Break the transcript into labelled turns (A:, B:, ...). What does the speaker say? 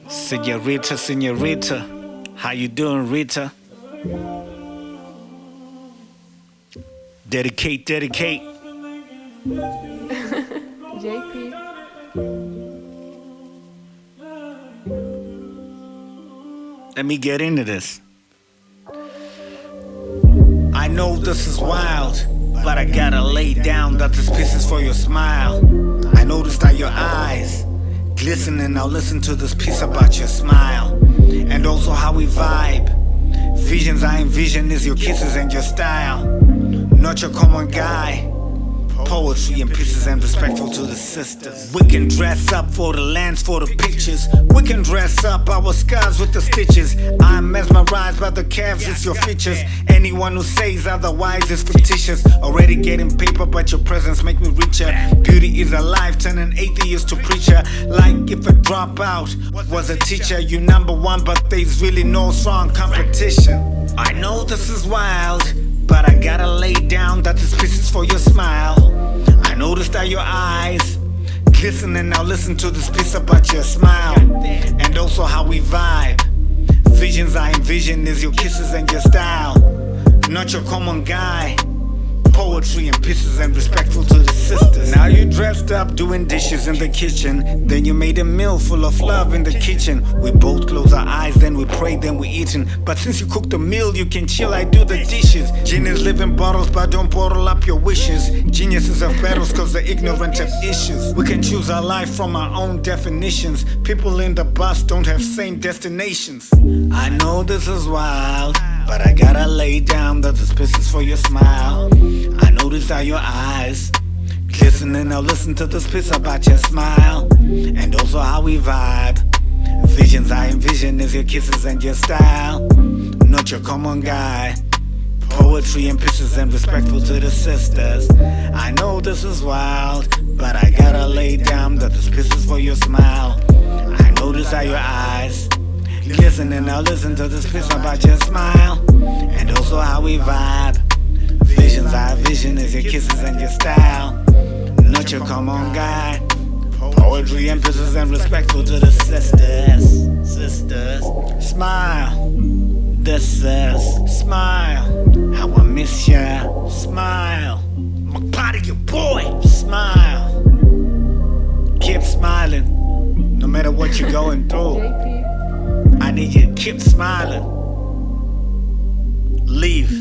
A: Señorita, señorita, how you doing, Rita? Dedicate, dedicate.
B: JP.
A: Let me get into this. I know this is wild, but I gotta lay down that this piece is for your smile. I noticed that your eyes glistening. Now listen to this piece about your smile, and also how we vibe. Visions I envision is your kisses and your style, not your common guy. Poetry in pieces and respectful to the sisters. We can dress up for the lands, for the pictures. We can dress up our scars with the stitches. I'm mesmerized by the calves, it's your features. Anyone who says otherwise is fictitious. Already getting paper, but your presence make me richer. Beauty is alive, turning atheist to preacher. Like if a dropout was a teacher. You number one, but there's really no strong competition. I know this is wild, but I gotta lay down that this piece is for your smile. I noticed that your eyes glistening. Now listen to this piece about your smile, and also how we vibe. Visions I envision is your kisses and your style, not your common guy. Poetry in pieces and respectful to the sisters. Now you dressed up doing dishes in the kitchen. Then you made a meal full of love in the kitchen. We both close our eyes, then we pray, then we eatin'. But since you cooked the meal, you can chill, I do the dishes. Genius live in bottles, but don't bottle up your wishes. Geniuses have battles cause they're ignorant of issues. We can choose our life from our own definitions. People in the bus don't have same destinations. I know this is wild, but I gotta lay down that this piece is for your smile. I noticed how your eyes glistening. Now listen to this piece about your smile, and also how we vibe. Visions I envision is your kisses and your style, not your common guy. Poetry in pieces and respectful to the sisters. I know this is wild, but I gotta lay down that this piece is for your smile. I notice how your eyes glistening. Now listen to this piece about your smile, and also how we vibe. Visions I vision is your kisses and your style, not your common guy. Poetry and pieces and respectful to the sisters. Sisters, smile. This is smile. How I miss ya. Smile. I'm part of your boy. Smile. Keep smiling, no matter what you're going through.
B: JP.
A: I need you to keep smiling. Leave.